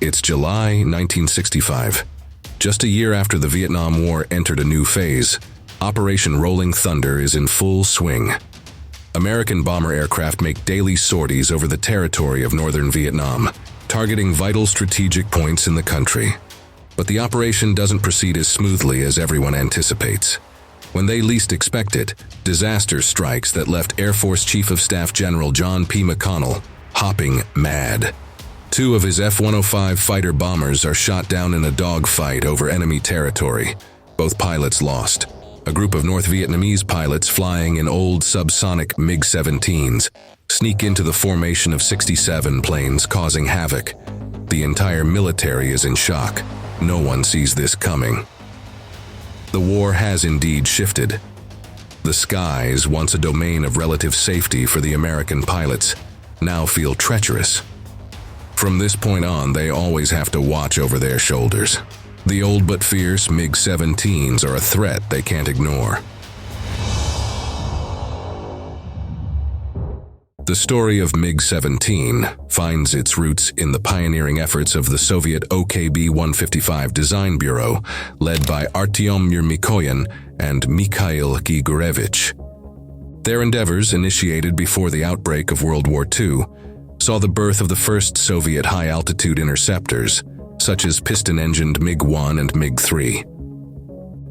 It's July 1965. Just a year after the Vietnam War entered a new phase, Operation Rolling Thunder is in full swing. American bomber aircraft make daily sorties over the territory of northern Vietnam, targeting vital strategic points in the country. But the operation doesn't proceed as smoothly as everyone anticipates. When they least expect it, disaster strikes that left Air Force Chief of Staff General John P. McConnell hopping mad. 2 of his F-105 fighter bombers are shot down in a dogfight over enemy territory. Both pilots lost. A group of North Vietnamese pilots flying in old subsonic MiG-17s sneak into the formation of 67 planes, causing havoc. The entire military is in shock. No one sees this coming. The war has indeed shifted. The skies, once a domain of relative safety for the American pilots, now feel treacherous. From this point on, they always have to watch over their shoulders. The old but fierce MiG-17s are a threat they can't ignore. The story of MiG-17 finds its roots in the pioneering efforts of the Soviet OKB-155 Design Bureau, led by Artyom Mikoyan and Mikhail Gigorevich. Their endeavors, initiated before the outbreak of World War II, saw the birth of the first Soviet high-altitude interceptors, such as piston-engined MiG-1 and MiG-3.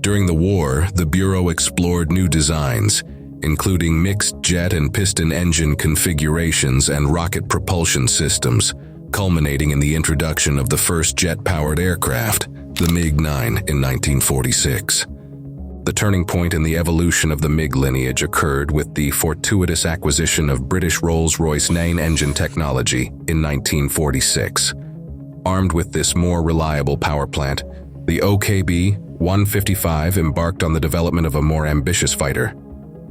During the war, the Bureau explored new designs, including mixed jet and piston engine configurations and rocket propulsion systems, culminating in the introduction of the first jet-powered aircraft, the MiG-9, in 1946. The turning point in the evolution of the MiG lineage occurred with the fortuitous acquisition of British Rolls-Royce 9 engine technology in 1946. Armed with this more reliable power plant, the OKB-155 embarked on the development of a more ambitious fighter,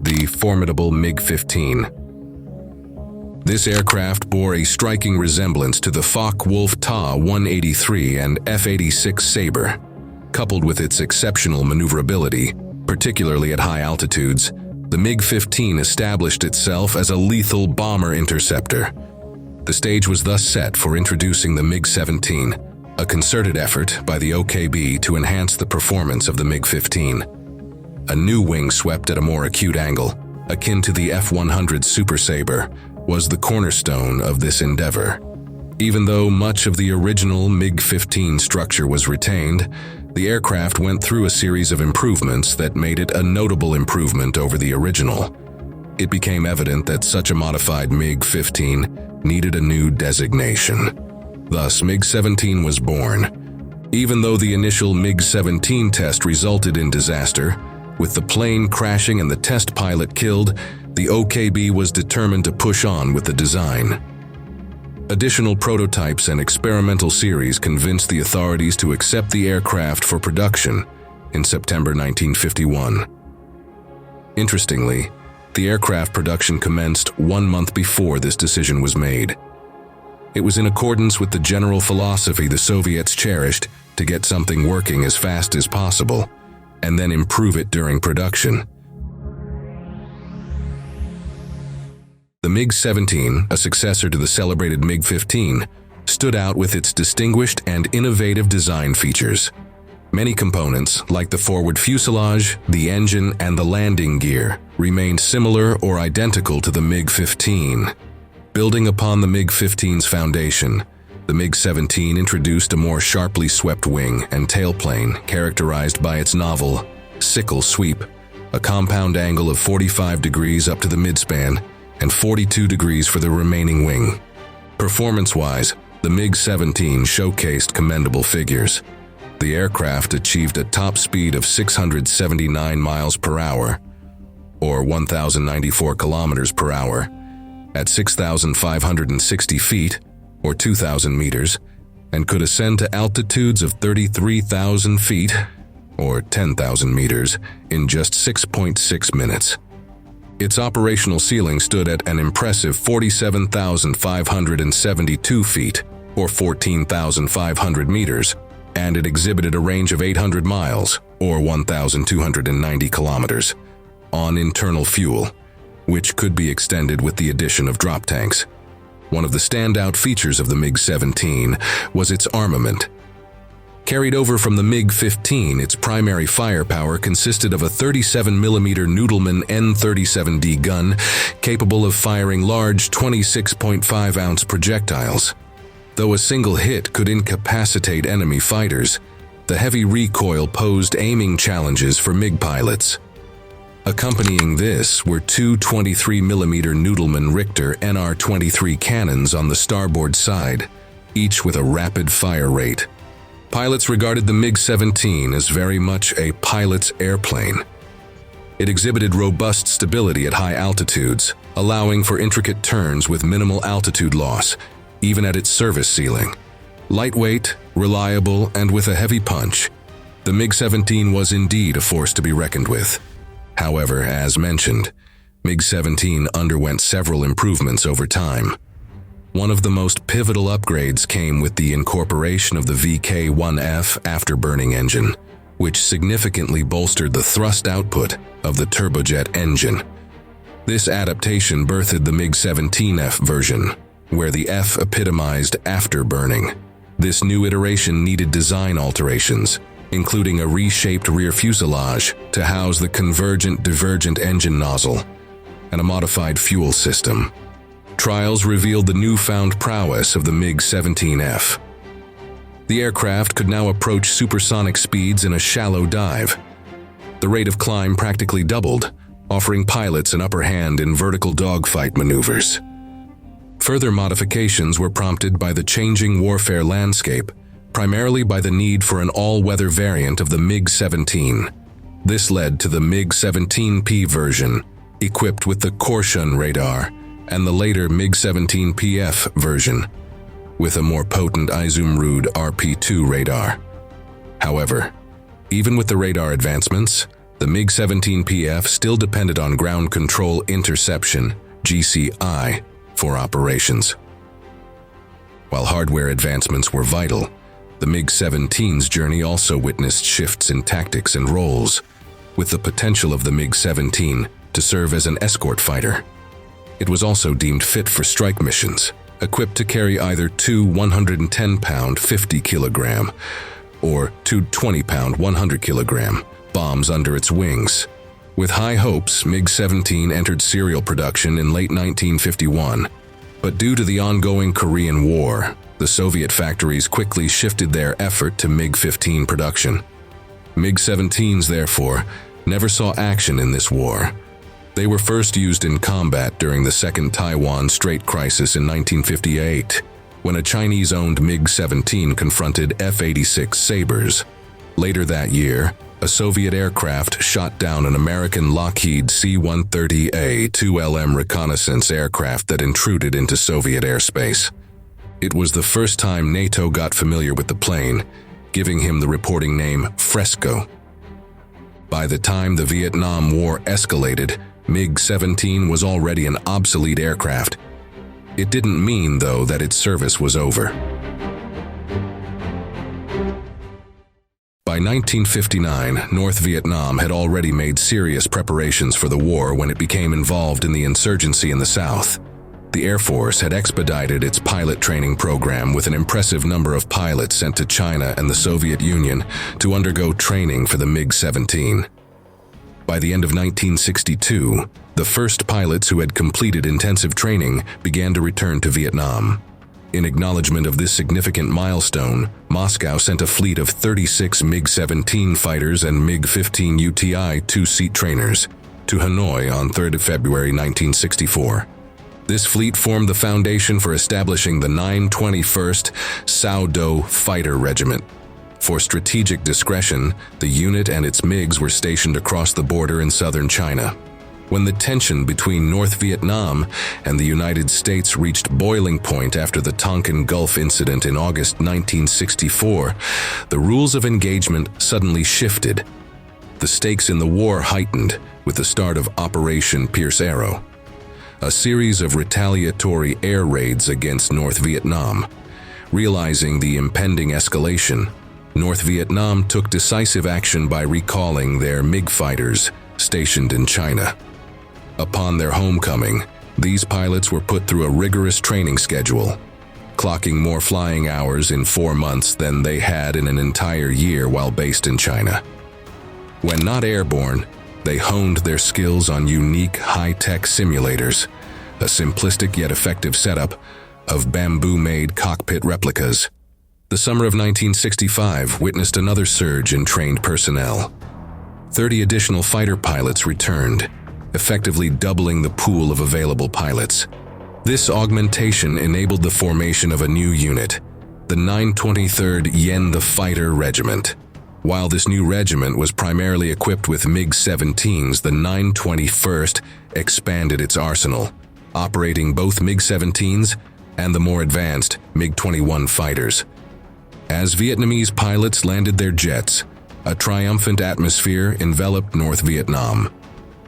the formidable MiG-15. This aircraft bore a striking resemblance to the Focke-Wulf Ta-183 and F-86 Sabre. Coupled with its exceptional maneuverability, particularly at high altitudes, the MiG-15 established itself as a lethal bomber interceptor. The stage was thus set for introducing the MiG-17, a concerted effort by the OKB to enhance the performance of the MiG-15. A new wing swept at a more acute angle, akin to the F-100 Super Sabre, was the cornerstone of this endeavor. Even though much of the original MiG-15 structure was retained, the aircraft went through a series of improvements that made it a notable improvement over the original. It became evident that such a modified MiG-15 needed a new designation. Thus, MiG-17 was born. Even though the initial MiG-17 test resulted in disaster, with the plane crashing and the test pilot killed, the OKB was determined to push on with the design. Additional prototypes and experimental series convinced the authorities to accept the aircraft for production in September 1951. Interestingly, the aircraft production commenced 1 month before this decision was made. It was in accordance with the general philosophy the Soviets cherished to get something working as fast as possible, and then improve it during production. The MiG-17, a successor to the celebrated MiG-15, stood out with its distinguished and innovative design features. Many components, like the forward fuselage, the engine, and the landing gear, remained similar or identical to the MiG-15. Building upon the MiG-15's foundation, the MiG-17 introduced a more sharply swept wing and tailplane characterized by its novel sickle sweep, a compound angle of 45 degrees up to the midspan and 42 degrees for the remaining wing. Performance-wise, the MiG-17 showcased commendable figures. The aircraft achieved a top speed of 679 miles per hour, or 1,094 kilometers per hour, at 6,560 feet, or 2,000 meters, and could ascend to altitudes of 33,000 feet, or 10,000 meters, in just 6.6 minutes. Its operational ceiling stood at an impressive 47,572 feet, or 14,500 meters, and it exhibited a range of 800 miles, or 1,290 kilometers, on internal fuel, which could be extended with the addition of drop tanks. One of the standout features of the MiG-17 was its armament. Carried over from the MiG-15, its primary firepower consisted of a 37mm Noodleman N-37D gun capable of firing large 26.5-ounce projectiles. Though a single hit could incapacitate enemy fighters, the heavy recoil posed aiming challenges for MiG pilots. Accompanying this were two 23mm Noodleman Richter NR-23 cannons on the starboard side, each with a rapid fire rate. Pilots regarded the MiG-17 as very much a pilot's airplane. It exhibited robust stability at high altitudes, allowing for intricate turns with minimal altitude loss, even at its service ceiling. Lightweight, reliable, and with a heavy punch, the MiG-17 was indeed a force to be reckoned with. However, as mentioned, MiG-17 underwent several improvements over time. One of the most pivotal upgrades came with the incorporation of the VK-1F afterburning engine, which significantly bolstered the thrust output of the turbojet engine. This adaptation birthed the MiG-17F version, where the F epitomized afterburning. This new iteration needed design alterations, including a reshaped rear fuselage to house the convergent-divergent engine nozzle and a modified fuel system. Trials revealed the newfound prowess of the MiG-17F. The aircraft could now approach supersonic speeds in a shallow dive. The rate of climb practically doubled, offering pilots an upper hand in vertical dogfight maneuvers. Further modifications were prompted by the changing warfare landscape, primarily by the need for an all-weather variant of the MiG-17. This led to the MiG-17P version, equipped with the Korshun radar, and the later MiG-17PF version, with a more potent Izumrud RP-2 radar. However, even with the radar advancements, the MiG-17PF still depended on ground control interception, GCI, for operations. While hardware advancements were vital, the MiG-17's journey also witnessed shifts in tactics and roles, with the potential of the MiG-17 to serve as an escort fighter. It was also deemed fit for strike missions, equipped to carry either two 110-pound 50-kilogram or two 20-pound 100-kilogram bombs under its wings. With high hopes, MiG-17 entered serial production in late 1951, but due to the ongoing Korean War, the Soviet factories quickly shifted their effort to MiG-15 production. MiG-17s, therefore, never saw action in this war. They were first used in combat during the Second Taiwan Strait Crisis in 1958, when a Chinese-owned MiG-17 confronted F-86 Sabres. Later that year, a Soviet aircraft shot down an American Lockheed C-130A-2LM reconnaissance aircraft that intruded into Soviet airspace. It was the first time NATO got familiar with the plane, giving him the reporting name Fresco. By the time the Vietnam War escalated, MiG-17 was already an obsolete aircraft. It didn't mean, though, that its service was over. By 1959, North Vietnam had already made serious preparations for the war when it became involved in the insurgency in the South. The Air Force had expedited its pilot training program with an impressive number of pilots sent to China and the Soviet Union to undergo training for the MiG-17. By the end of 1962, the first pilots who had completed intensive training began to return to Vietnam. In acknowledgement of this significant milestone, Moscow sent a fleet of 36 MiG-17 fighters and MiG-15 UTI two-seat trainers to Hanoi on 3 February 1964. This fleet formed the foundation for establishing the 921st Sao Do Fighter Regiment. For strategic discretion, the unit and its MiGs were stationed across the border in southern China. When the tension between North Vietnam and the United States reached boiling point after the Tonkin Gulf incident in August 1964, the rules of engagement suddenly shifted. The stakes in the war heightened with the start of Operation Pierce Arrow, a series of retaliatory air raids against North Vietnam. Realizing the impending escalation, North Vietnam took decisive action by recalling their MiG fighters stationed in China. Upon their homecoming, These pilots were put through a rigorous training schedule, clocking more flying hours in 4 months than they had in an entire year while based in China. When not airborne, they honed their skills on unique high-tech simulators, a simplistic yet effective setup of bamboo-made cockpit replicas. The summer of 1965 witnessed another surge in trained personnel. 30 additional fighter pilots returned, effectively doubling the pool of available pilots. This augmentation enabled the formation of a new unit, the 923rd Yen the Fighter Regiment. While this new regiment was primarily equipped with MiG-17s, the 921st expanded its arsenal, operating both MiG-17s and the more advanced MiG-21 fighters. As Vietnamese pilots landed their jets, a triumphant atmosphere enveloped North Vietnam.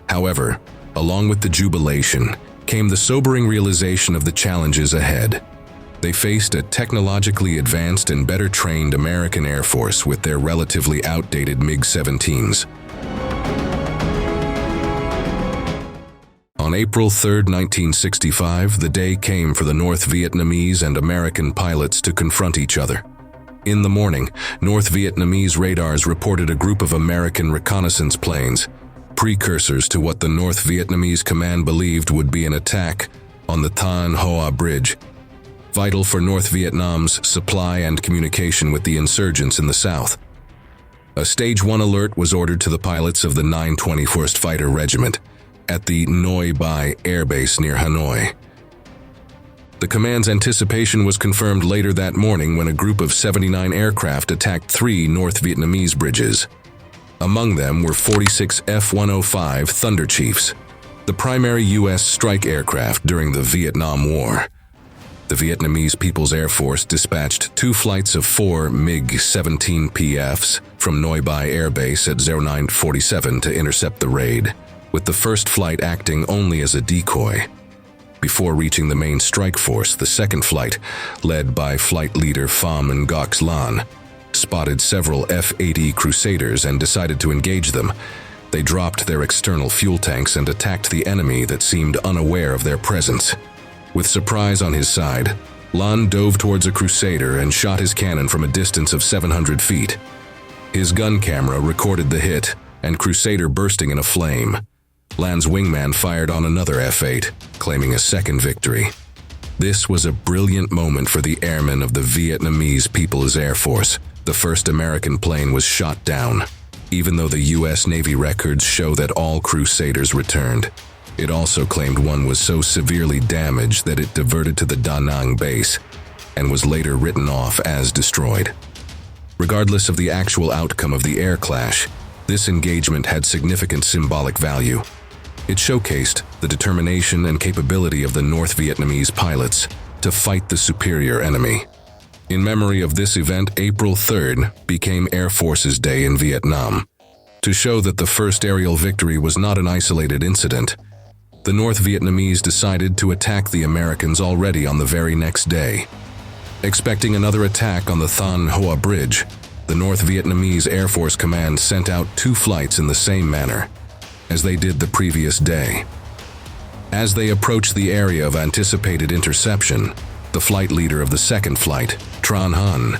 However, along with the jubilation came the sobering realization of the challenges ahead. They faced a technologically advanced and better trained American Air Force with their relatively outdated MiG-17s. On April 3, 1965, the day came for the North Vietnamese and American pilots to confront each other. In the morning, North Vietnamese radars reported a group of American reconnaissance planes, precursors to what the North Vietnamese command believed would be an attack on the Thanh Hoa Bridge, vital for North Vietnam's supply and communication with the insurgents in the south. A Stage 1 alert was ordered to the pilots of the 921st Fighter Regiment at the Noi Bai Air Base near Hanoi. The command's anticipation was confirmed later that morning when a group of 79 aircraft attacked 3 North Vietnamese bridges. Among them were 46 F-105 Thunder Chiefs, the primary U.S. strike aircraft during the Vietnam War. The Vietnamese People's Air Force dispatched 2 flights of 4 MiG-17 PFs from Noi Bai Air Base at 0947 to intercept the raid, with the first flight acting only as a decoy. Before reaching the main strike force, the second flight, led by flight leader Pham Ngoc Lan, spotted several F-80 Crusaders and decided to engage them. They dropped their external fuel tanks and attacked the enemy that seemed unaware of their presence. With surprise on his side, Lan dove towards a Crusader and shot his cannon from a distance of 700 feet. His gun camera recorded the hit and Crusader bursting in a flame. Lan's wingman fired on another F-8, claiming a second victory. This was a brilliant moment for the airmen of the Vietnamese People's Air Force. The first American plane was shot down, even though the U.S. Navy records show that all Crusaders returned. It also claimed one was so severely damaged that it diverted to the Da Nang base and was later written off as destroyed. Regardless of the actual outcome of the air clash, this engagement had significant symbolic value. It showcased the determination and capability of the North Vietnamese pilots to fight the superior enemy. In memory of this event, April 3rd became Air Forces Day in Vietnam. To show that the first aerial victory was not an isolated incident, the North Vietnamese decided to attack the Americans already on the very next day. Expecting another attack on the Thanh Hoa Bridge, the North Vietnamese Air Force Command sent out 2 flights in the same manner, as they did the previous day. As they approached the area of anticipated interception, the flight leader of the second flight, Tran Han,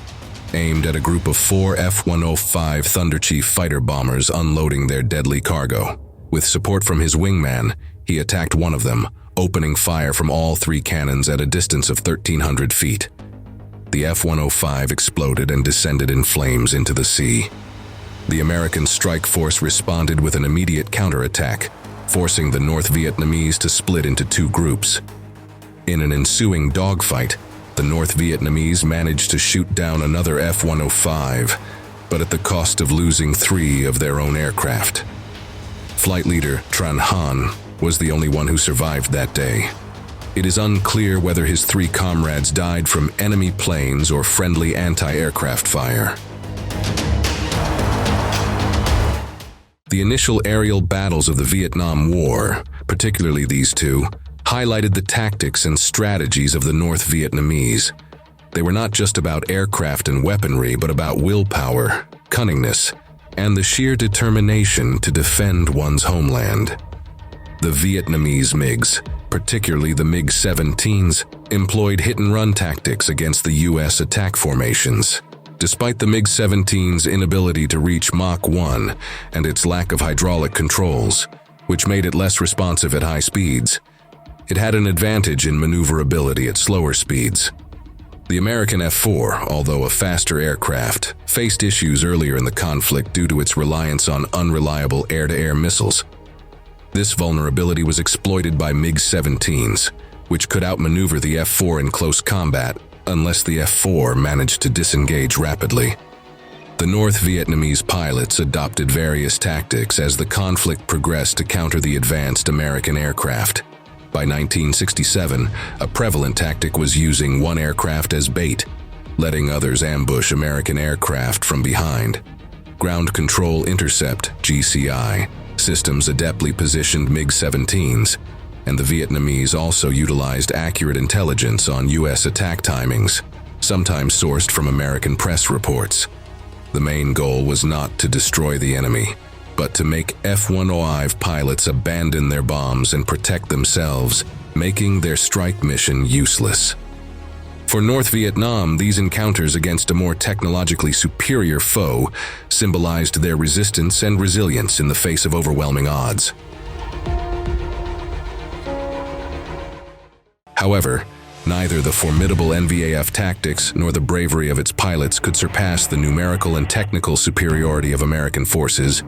aimed at a group of 4 F-105 Thunder Chief fighter bombers unloading their deadly cargo. With support from his wingman, he attacked one of them, opening fire from all 3 cannons at a distance of 1,300 feet. The F-105 exploded and descended in flames into the sea. The American strike force responded with an immediate counterattack, forcing the North Vietnamese to split into 2 groups. In an ensuing dogfight, the North Vietnamese managed to shoot down another F-105, but at the cost of losing 3 of their own aircraft. Flight leader Tran Han was the only one who survived that day. It is unclear whether his 3 comrades died from enemy planes or friendly anti-aircraft fire. The initial aerial battles of the Vietnam War, particularly these 2, highlighted the tactics and strategies of the North Vietnamese. They were not just about aircraft and weaponry, but about willpower, cunningness, and the sheer determination to defend one's homeland. The Vietnamese MiGs, particularly the MiG-17s, employed hit-and-run tactics against the U.S. attack formations. Despite the MiG-17's inability to reach Mach 1 and its lack of hydraulic controls, which made it less responsive at high speeds, it had an advantage in maneuverability at slower speeds. The American F-4, although a faster aircraft, faced issues earlier in the conflict due to its reliance on unreliable air-to-air missiles. This vulnerability was exploited by MiG-17s, which could outmaneuver the F-4 in close combat unless the F-4 managed to disengage rapidly. The North Vietnamese pilots adopted various tactics as the conflict progressed to counter the advanced American aircraft. By 1967, a prevalent tactic was using one aircraft as bait, letting others ambush American aircraft from behind. Ground Control Intercept (GCI) systems adeptly positioned MiG-17s, and the Vietnamese also utilized accurate intelligence on U.S. attack timings, sometimes sourced from American press reports. The main goal was not to destroy the enemy, but to make F-105 pilots abandon their bombs and protect themselves, making their strike mission useless. For North Vietnam, these encounters against a more technologically superior foe symbolized their resistance and resilience in the face of overwhelming odds. However, neither the formidable NVAF tactics nor the bravery of its pilots could surpass the numerical and technical superiority of American forces,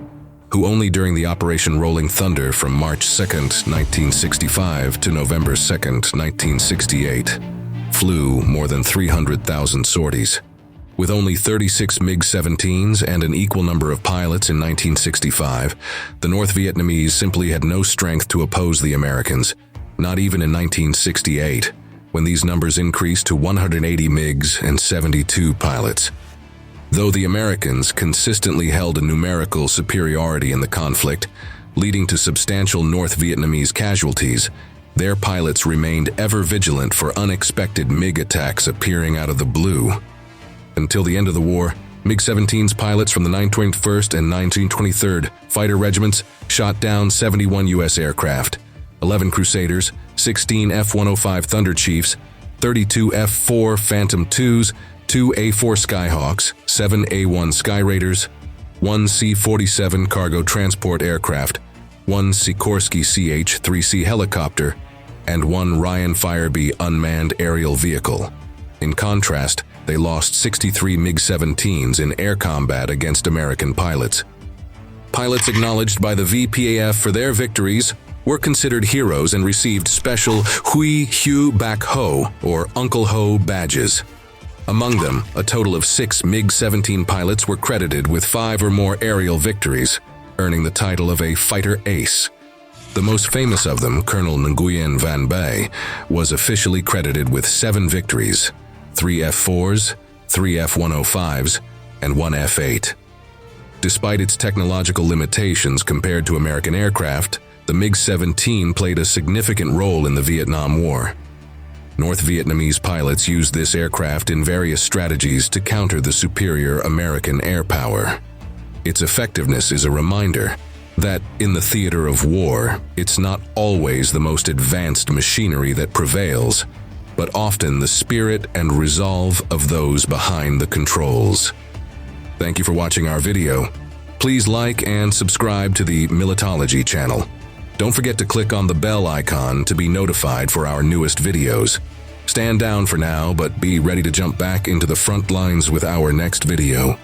who only during the Operation Rolling Thunder from March 2, 1965 to November 2, 1968, flew more than 300,000 sorties. With only 36 MiG-17s and an equal number of pilots in 1965, the North Vietnamese simply had no strength to oppose the Americans, not even in 1968, when these numbers increased to 180 MiGs and 72 pilots. Though the Americans consistently held a numerical superiority in the conflict, leading to substantial North Vietnamese casualties, their pilots remained ever vigilant for unexpected MiG attacks appearing out of the blue. Until the end of the war, MiG-17's pilots from the 921st and 1923rd Fighter Regiments shot down 71 U.S. aircraft, 11 Crusaders, 16 F-105 Thunder Chiefs, 32 F-4 Phantom IIs, 2 A-4 Skyhawks, 7 A-1 Sky Raiders, 1 C-47 cargo transport aircraft, 1 Sikorsky CH-3C helicopter, and 1 Ryan Firebee unmanned aerial vehicle. In contrast, they lost 63 MiG-17s in air combat against American pilots. Pilots acknowledged by the VPAF for their victories were considered heroes and received special Hui Hu Bak Ho, or Uncle Ho badges. Among them, a total of 6 MiG-17 pilots were credited with 5 or more aerial victories, earning the title of a fighter ace. The most famous of them, Colonel Nguyen Van Bay, was officially credited with 7 victories, 3 F-4s, 3 F-105s, and 1 F-8. Despite its technological limitations compared to American aircraft, the MiG-17 played a significant role in the Vietnam War. North Vietnamese pilots used this aircraft in various strategies to counter the superior American air power. Its effectiveness is a reminder that, in the theater of war, it's not always the most advanced machinery that prevails, but often the spirit and resolve of those behind the controls. Thank you for watching our video. Please like and subscribe to the Militology channel. Don't forget to click on the bell icon to be notified for our newest videos. Stand down for now, but be ready to jump back into the front lines with our next video.